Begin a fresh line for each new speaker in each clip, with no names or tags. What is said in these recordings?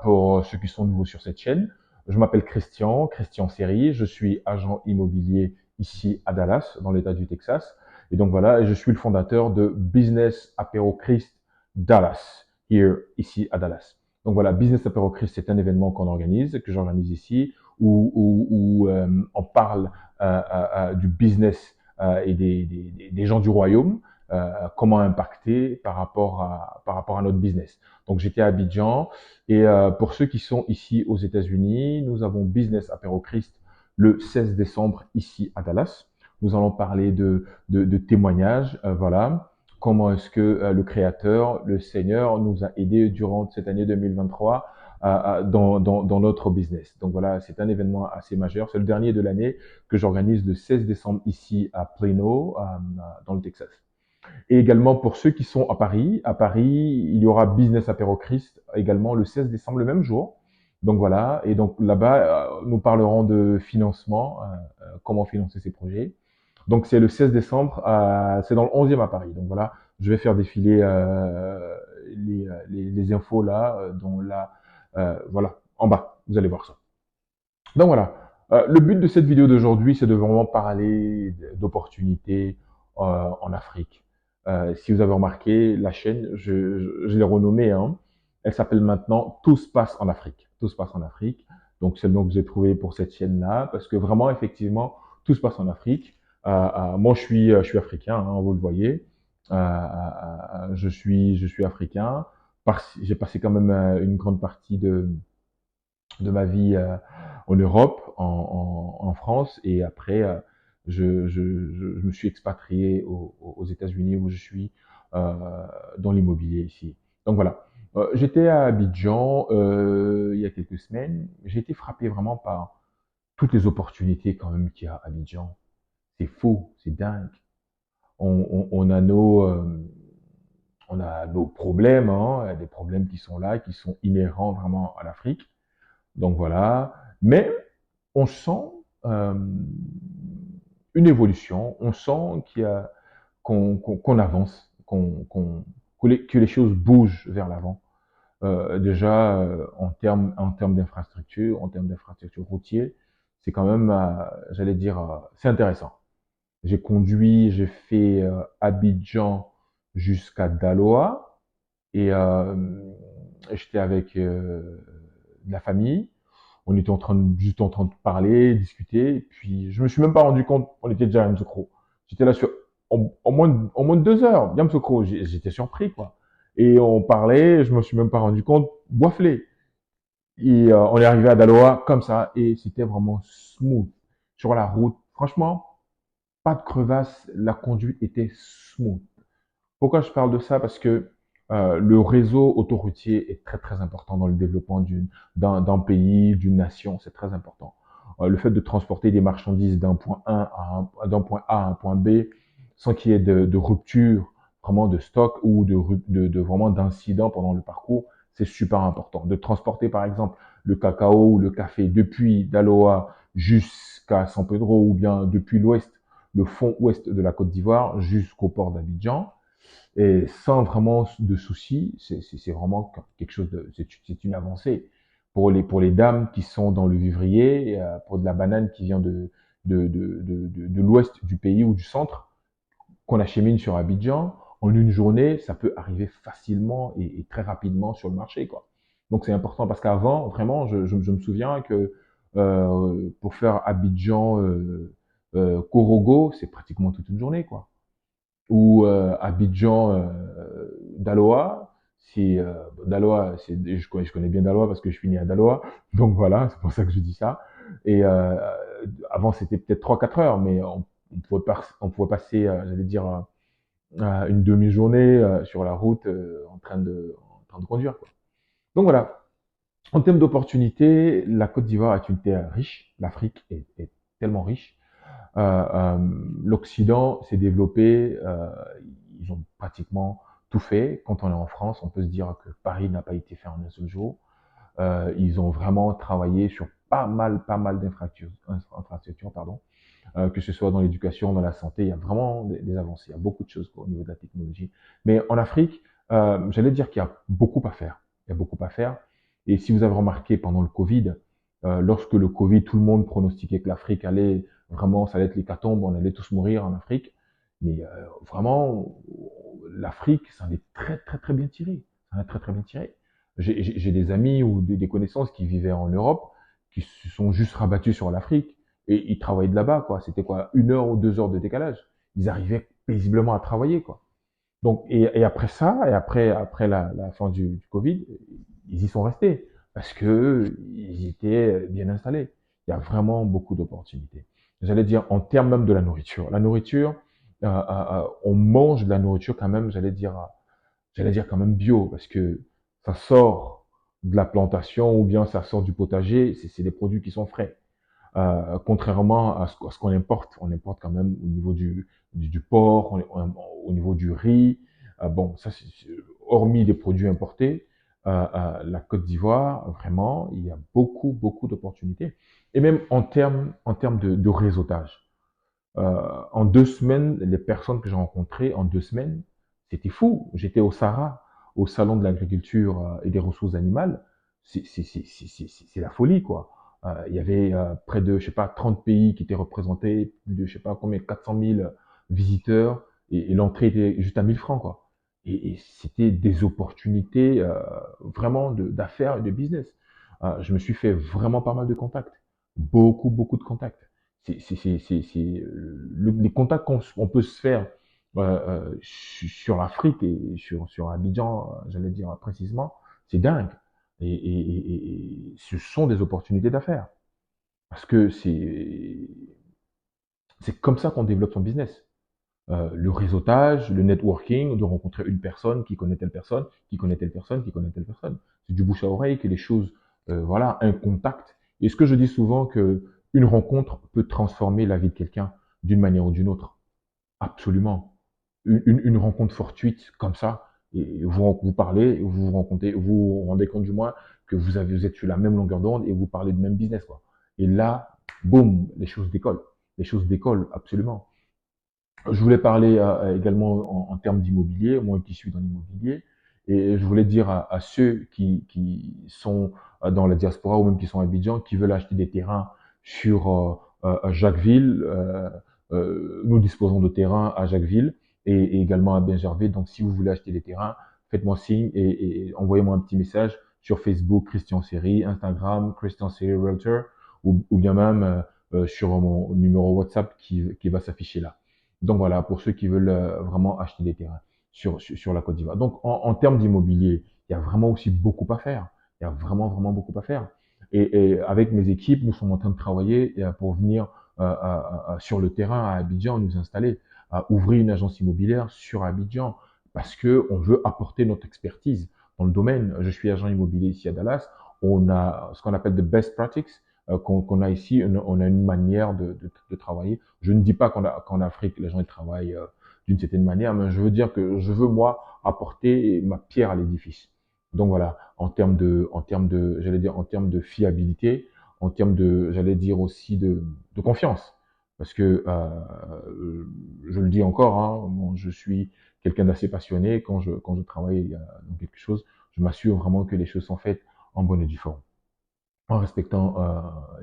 pour ceux qui sont nouveaux sur cette chaîne, je m'appelle Christian, Christian Seri, je suis agent immobilier ici à Dallas, dans l'État du Texas. Et donc voilà, je suis le fondateur de Business Apéro Christ Dallas, ici à Dallas. Donc voilà, Business Apéro Christ, c'est un événement qu'on organise, que j'organise ici, où on parle du business et des gens du royaume, comment impacter par rapport à notre business. Donc j'étais à Abidjan et pour ceux qui sont ici aux États-Unis, nous avons Business Apéro Christ le 16 décembre ici à Dallas. Nous allons parler de témoignages, voilà. Comment est-ce que le Créateur, le Seigneur, nous a aidés durant cette année 2023 dans notre business. Donc voilà, c'est un événement assez majeur. C'est le dernier de l'année que j'organise le 16 décembre ici à Plano, dans le Texas. Et également pour ceux qui sont à Paris, il y aura Business Apéro Christ également le 16 décembre, le même jour. Donc voilà, et donc là-bas, nous parlerons de financement, comment financer ces projets. Donc c'est le 16 décembre, c'est dans le 11e à Paris. Donc voilà, je vais faire défiler les infos là, voilà, en bas, vous allez voir ça. Donc voilà, le but de cette vidéo d'aujourd'hui, c'est de vraiment parler d'opportunités en Afrique. Si vous avez remarqué, la chaîne, je l'ai renommée, hein, elle s'appelle maintenant Tout se passe en Afrique. Tout se passe en Afrique. Donc c'est le nom que j'ai trouvé pour cette chaîne-là, parce que vraiment, effectivement, tout se passe en Afrique. Moi, je suis africain, hein, vous le voyez. Je suis africain. J'ai passé quand même une grande partie de ma vie en Europe, en France, et après, je me suis expatrié aux États-Unis où je suis dans l'immobilier ici. Donc voilà. J'étais à Abidjan il y a quelques semaines. J'ai été frappé vraiment par toutes les opportunités quand même qu'il y a à Abidjan. C'est fou, c'est dingue. On a on a nos problèmes, hein, des problèmes qui sont là, qui sont inhérents vraiment à l'Afrique. Donc voilà. Mais on sent euh, une évolution, on sent qu'il y a qu'on avance, que les choses bougent vers l'avant. Déjà en termes d'infrastructure, en termes d'infrastructure routière, c'est quand même, j'allais dire, c'est intéressant. J'ai conduit, j'ai fait Abidjan jusqu'à Daloa et j'étais avec de la famille. On était juste en train de parler, discuter, et puis je me suis même pas rendu compte, on était déjà à Yamoussoukro. J'étais là en moins de 2 heures, Yamoussoukro, j'étais surpris, quoi. Et on parlait, je me suis même pas rendu compte, boiflé. Et on est arrivé à Daloa comme ça, et c'était vraiment smooth. Sur la route, franchement, pas de crevasse, la conduite était smooth. Pourquoi je parle de ça? Parce que le réseau autoroutier est très très important dans le développement d'un pays, d'une nation. C'est très important. Le fait de transporter des marchandises d'un point d'un point A à un point B sans qu'il y ait de rupture vraiment de stock ou de vraiment d'incidents pendant le parcours, c'est super important. De transporter par exemple le cacao ou le café depuis Daloa jusqu'à San Pedro ou bien depuis l'ouest, le fond ouest de la Côte d'Ivoire jusqu'au port d'Abidjan, et sans vraiment de soucis, c'est vraiment quelque chose de, c'est une avancée pour les dames qui sont dans le vivrier, pour de la banane qui vient de l'ouest du pays ou du centre, qu'on achemine sur Abidjan. En une journée, ça peut arriver facilement et très rapidement sur le marché, quoi. Donc c'est important parce qu'avant, vraiment, je me souviens que pour faire Abidjan Korogo, c'est pratiquement toute une journée, quoi. Ou Abidjan Daloa. Si Daloa, je connais bien Daloa parce que je suis né à Daloa, donc voilà, c'est pour ça que je dis ça. Et avant c'était peut-être 3 4 heures, mais on pouvait passer, j'allais dire, une demi-journée sur la route en train de conduire, quoi. Donc voilà. En termes d'opportunités, la Côte d'Ivoire est une terre riche. L'Afrique est tellement riche. L'Occident s'est développé, ils ont pratiquement tout fait. Quand on est en France, on peut se dire que Paris n'a pas été fait en un seul jour. Ils ont vraiment travaillé sur pas mal d'infrastructures, pardon, que ce soit dans l'éducation, dans la santé. Il y a vraiment des avancées. Il y a beaucoup de choses, quoi, au niveau de la technologie. Mais en Afrique, j'allais dire qu'il y a beaucoup à faire. Il y a beaucoup à faire. Et si vous avez remarqué pendant le Covid, lorsque le Covid, tout le monde pronostiquait que l'Afrique allait vraiment, ça allait être l'hécatombe, on allait tous mourir en Afrique. Mais vraiment, l'Afrique, ça en est très très très bien tiré. Ça en est très très bien tiré. J'ai des amis ou des connaissances qui vivaient en Europe, qui se sont juste rabattus sur l'Afrique et ils travaillaient de là-bas, quoi. C'était quoi, 1 heure ou 2 heures de décalage. Ils arrivaient paisiblement à travailler, quoi. Donc, et après ça, et après la fin du Covid, ils y sont restés parce que ils étaient bien installés. Il y a vraiment beaucoup d'opportunités. J'allais dire en termes même de la nourriture. La nourriture, on mange de la nourriture quand même, j'allais dire quand même bio parce que ça sort de la plantation ou bien ça sort du potager. C'est des produits qui sont frais. Contrairement à ce qu'on importe. On importe quand même au niveau du porc, au niveau du riz. Bon, ça, hormis les produits importés, la Côte d'Ivoire, vraiment, il y a beaucoup, beaucoup d'opportunités. Et même en termes de réseautage. En 2 semaines, les personnes que j'ai rencontrées en 2 semaines, c'était fou. J'étais au Sahara, au salon de l'agriculture et des ressources animales. C'est la folie, quoi. Il y avait près de, je sais pas, 30 pays qui étaient représentés, plus de, je sais pas combien, 400 000 visiteurs, et l'entrée était juste à 1 000 francs, quoi. Et c'était des opportunités vraiment d'affaires et de business. Je me suis fait vraiment pas mal de contacts, beaucoup, beaucoup de contacts. Les contacts qu'on peut se faire sur l'Afrique et sur Abidjan, j'allais dire précisément, c'est dingue. Et ce sont des opportunités d'affaires. Parce que c'est comme ça qu'on développe son business. Le réseautage, le networking, de rencontrer une personne qui connaît telle personne, qui connaît telle personne, qui connaît telle personne. C'est du bouche à oreille que les choses, voilà, un contact. Et ce que je dis souvent que une rencontre peut transformer la vie de quelqu'un d'une manière ou d'une autre. Absolument. Une rencontre fortuite comme ça, et vous parlez, vous vous rencontrez, vous vous rendez compte du moins que vous êtes sur la même longueur d'onde et vous parlez du même business, quoi. Et là, boum, les choses décollent. Les choses décollent, absolument. Je voulais parler également en termes d'immobilier, moi qui suis dans l'immobilier, et je voulais dire à ceux qui sont dans la diaspora ou même qui sont à Abidjan, qui veulent acheter des terrains sur Jacquesville, nous disposons de terrains à Jacquesville et également à Benjerville. Donc si vous voulez acheter des terrains, faites-moi signe et envoyez-moi un petit message sur Facebook, Christian Seri, Instagram, Christian Seri Realtor, ou bien même sur mon numéro WhatsApp qui va s'afficher là. Donc voilà, pour ceux qui veulent vraiment acheter des terrains sur la Côte d'Ivoire. Donc en termes d'immobilier, il y a vraiment aussi beaucoup à faire. Il y a vraiment, vraiment beaucoup à faire. Et avec mes équipes, nous sommes en train de travailler pour venir sur le terrain à Abidjan, nous installer, ouvrir une agence immobilière sur Abidjan, parce que on veut apporter notre expertise dans le domaine. Je suis agent immobilier ici à Dallas. On a ce qu'on appelle de best practices qu'on a ici. On a une manière de travailler. Je ne dis pas qu'en Afrique, les gens ils travaillent d'une certaine manière, mais je veux dire que je veux, moi, apporter ma pierre à l'édifice. Donc voilà, j'allais dire, en termes de fiabilité, en termes de, j'allais dire aussi de confiance. Parce que, je le dis encore, hein, bon, je suis quelqu'un d'assez passionné. Quand je travaille dans quelque chose, je m'assure vraiment que les choses sont faites en bonne et due forme, en respectant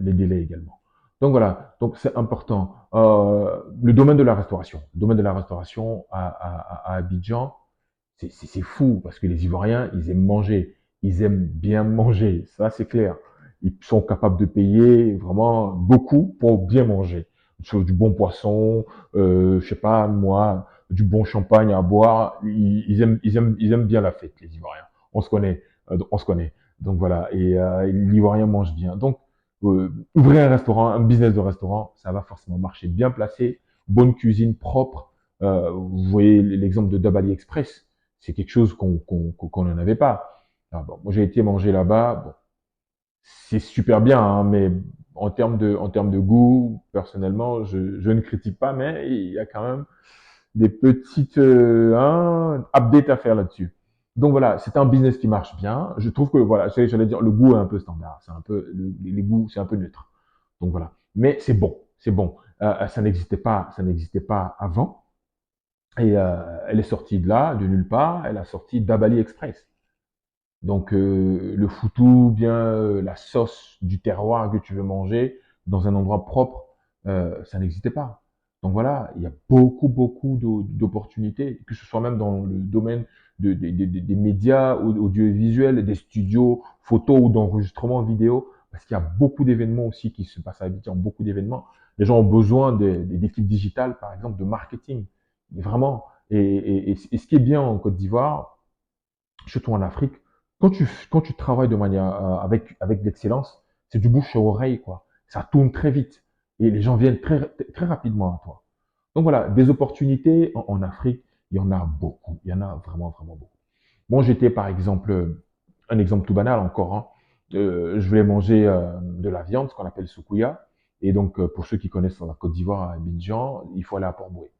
les délais également. Donc voilà, donc c'est important. Le domaine de la restauration. Le domaine de la restauration à Abidjan, c'est fou parce que les Ivoiriens, ils aiment manger. Ils aiment bien manger, ça c'est clair. Ils sont capables de payer vraiment beaucoup pour bien manger. Sur du bon poisson, je sais pas moi, du bon champagne à boire. Ils aiment bien la fête, les Ivoiriens. On se connaît. Donc voilà, et l'Ivoirien mange bien. Donc ouvrir un restaurant, un business de restaurant, ça va forcément marcher. Bien placé, bonne cuisine propre. Vous voyez l'exemple de Dabali Express, c'est quelque chose qu'on n'en avait pas. Ah bon, moi j'ai été manger là-bas, bon, c'est super bien, hein, mais en termes de goût, personnellement, je ne critique pas, mais il y a quand même des petites updates à faire là-dessus. Donc voilà, c'est un business qui marche bien. Je trouve que voilà, j'allais dire le goût est un peu standard, c'est un peu les goûts, c'est un peu neutre. Donc voilà, mais c'est bon, c'est bon. Ça n'existait pas avant. Et elle est sortie de là, de nulle part, elle a sorti Dabali Express. Donc le foutou, bien la sauce du terroir que tu veux manger dans un endroit propre, ça n'existait pas. Donc voilà, il y a beaucoup d'opportunités, que ce soit même dans le domaine des médias audiovisuels, des studios photos ou d'enregistrement vidéo, parce qu'il y a beaucoup d'événements aussi qui se passent à Abidjan, beaucoup d'événements. Les gens ont besoin d'équipes digitales, par exemple, de marketing, vraiment. Et ce qui est bien en Côte d'Ivoire, surtout en Afrique, quand tu travailles de manière avec l'excellence, c'est du bouche à oreille, quoi. Ça tourne très vite et les gens viennent très rapidement à toi. Donc voilà, des opportunités en Afrique, il y en a beaucoup, il y en a vraiment beaucoup. Moi, j'étais par exemple, un exemple tout banal encore, hein, je voulais manger de la viande, ce qu'on appelle soukouya, et donc pour ceux qui connaissent la Côte d'Ivoire à Abidjan, il faut aller à Port-Boué.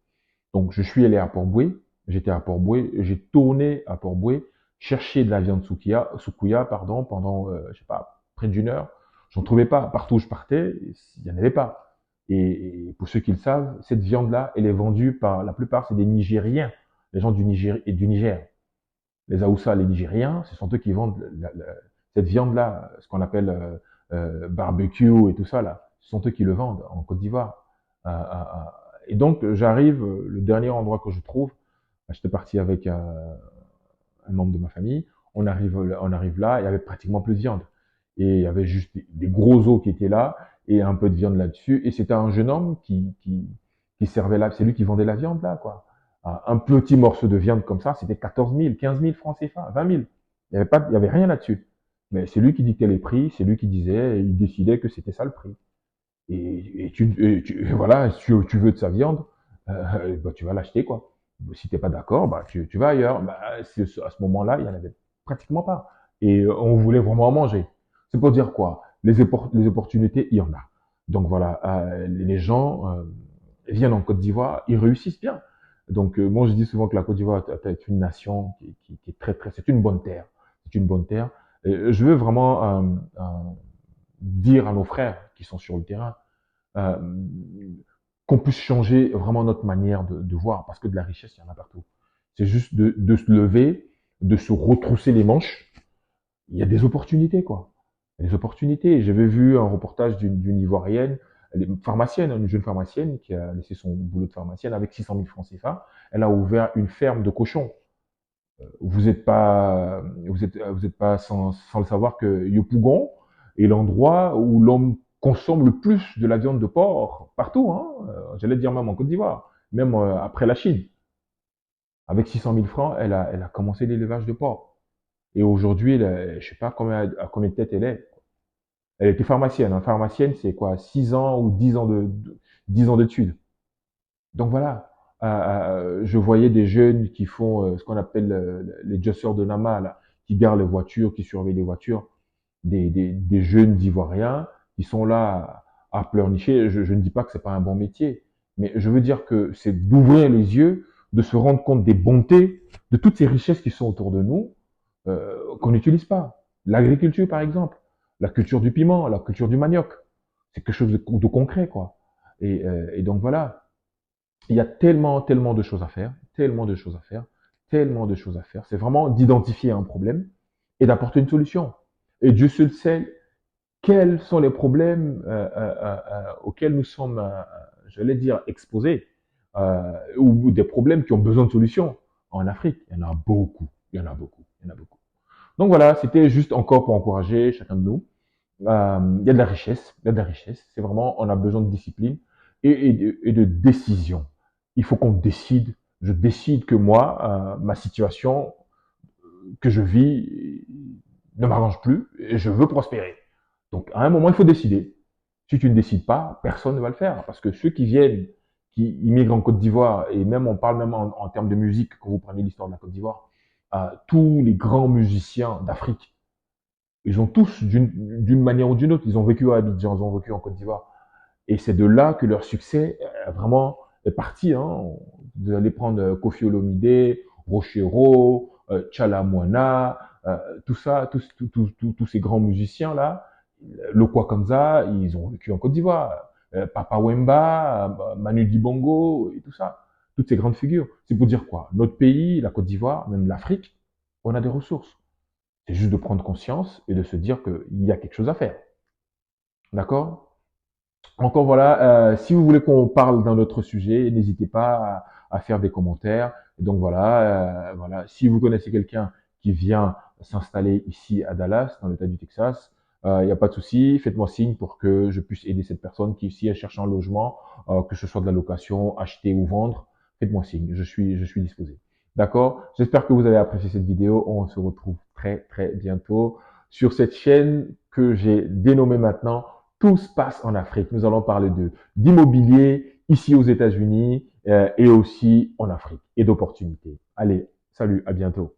Donc, je suis allé à Port-Boué, j'étais à Port-Boué, j'ai tourné à Port-Boué, cherché de la viande soukouya, pardon, pendant, je sais pas, près d'une heure. J'en trouvais pas. Partout où je partais, il n'y en avait pas. Et pour ceux qui le savent, cette viande-là, elle est vendue par, la plupart, c'est des Nigériens, les gens du Niger et du Niger. Les Aoussa, les Nigériens, ce sont eux qui vendent cette viande-là, ce qu'on appelle barbecue et tout ça, là. Ce sont eux qui le vendent en Côte d'Ivoire. Et donc, j'arrive, le dernier endroit que je trouve, j'étais parti avec un membre de ma famille, on arrive là, il y avait pratiquement plus de viande. Et il y avait juste des gros os qui étaient là, et un peu de viande là-dessus. Et c'était un jeune homme qui servait là, c'est lui qui vendait la viande là, quoi. Un petit morceau de viande comme ça, c'était 14 000, 15 000 francs CFA, 20 000. Il y avait rien là-dessus. Mais c'est lui qui dictait les prix, c'est lui qui disait, et il décidait que c'était ça le prix. Voilà, si tu veux de sa viande, bah, tu vas l'acheter, quoi. Si t'es pas d'accord, bah, tu vas ailleurs. Bah, à ce moment-là, il y en avait pratiquement pas. Et on voulait vraiment en manger. C'est pour dire quoi? Les opportunités, il y en a. Donc voilà, les gens viennent en Côte d'Ivoire, ils réussissent bien. Donc moi, je dis souvent que la Côte d'Ivoire est une nation qui est c'est une bonne terre. C'est une bonne terre. Je veux vraiment dire à nos frères qui sont sur le terrain, euh, qu'on puisse changer vraiment notre manière de voir, parce que de la richesse, il y en a partout. C'est juste de se lever, de se retrousser les manches. Il y a des opportunités, quoi. Il y a des opportunités. J'avais vu un reportage d'une Ivoirienne, elle est pharmacienne, une jeune pharmacienne qui a laissé son boulot de pharmacienne avec 600 000 francs CFA. Elle a ouvert une ferme de cochons. Vous êtes pas sans le savoir que Yopougon est l'endroit où l'homme consomme le plus de la viande de porc partout, hein. J'allais dire même en Côte d'Ivoire, même après la Chine. Avec 600 000 francs, elle a commencé l'élevage de porc. Et aujourd'hui, je sais pas à combien de têtes elle est. Elle était pharmacienne, hein. Pharmacienne, c'est quoi, 6 ans ou 10 ans 10 ans d'études. Donc voilà, je voyais des jeunes qui font ce qu'on appelle les josseurs de Nama, là, qui gardent les voitures, qui surveillent les voitures, des jeunes d'Ivoiriens qui sont là à pleurnicher. Je ne dis pas que c'est pas un bon métier, mais je veux dire que c'est d'ouvrir les yeux, de se rendre compte des bontés, de toutes ces richesses qui sont autour de nous, qu'on n'utilise pas. L'agriculture, par exemple, la culture du piment, la culture du manioc, c'est quelque chose de concret, quoi. Et donc voilà, il y a tellement de choses à faire, tellement de choses à faire, tellement de choses à faire. C'est vraiment d'identifier un problème et d'apporter une solution. Et Dieu seul sait quels sont les problèmes auxquels nous sommes, j'allais dire, exposés, ou des problèmes qui ont besoin de solutions. En Afrique, il y en a beaucoup, il y en a beaucoup, il y en a beaucoup. Donc voilà, c'était juste encore pour encourager chacun de nous. Il y a de la richesse, il y a de la richesse. C'est vraiment, on a besoin de discipline et de décision. Il faut qu'on décide. Je décide que moi, ma situation que je vis ne m'arrange plus et je veux prospérer. Donc, à un moment, il faut décider. Si tu ne décides pas, personne ne va le faire. Parce que ceux qui viennent, qui immigrent en Côte d'Ivoire, et même on parle même en termes de musique, quand vous prenez l'histoire de la Côte d'Ivoire, tous les grands musiciens d'Afrique, ils ont tous, d'une manière ou d'une autre, ils ont vécu à Abidjan, ils ont vécu en Côte d'Ivoire. Et c'est de là que leur succès vraiment est parti. Hein. Vous allez prendre Kofi Olomide, Rochero, Tchala Moana, tout ça, tous ces grands musiciens-là, Lokwa Kanza, ils ont vécu en Côte d'Ivoire. Papa Wemba, Manu Dibongo, et tout ça. Toutes ces grandes figures. C'est pour dire quoi? Notre pays, la Côte d'Ivoire, même l'Afrique, on a des ressources. C'est juste de prendre conscience et de se dire qu'il y a quelque chose à faire. D'accord? Encore voilà, si vous voulez qu'on parle d'un autre sujet, n'hésitez pas à faire des commentaires. Et donc voilà, voilà. Si vous connaissez quelqu'un qui vient s'installer ici à Dallas, dans l'État du Texas, il n'y a pas de souci, faites-moi signe pour que je puisse aider cette personne qui, si elle cherche un logement, que ce soit de la location, acheter ou vendre, faites-moi signe, je suis disposé. D'accord? J'espère que vous avez apprécié cette vidéo. On se retrouve très très bientôt sur cette chaîne que j'ai dénommée maintenant tout se passe en Afrique. Nous allons parler d'immobilier ici aux États-Unis et aussi en Afrique et d'opportunités. Allez, salut, à bientôt.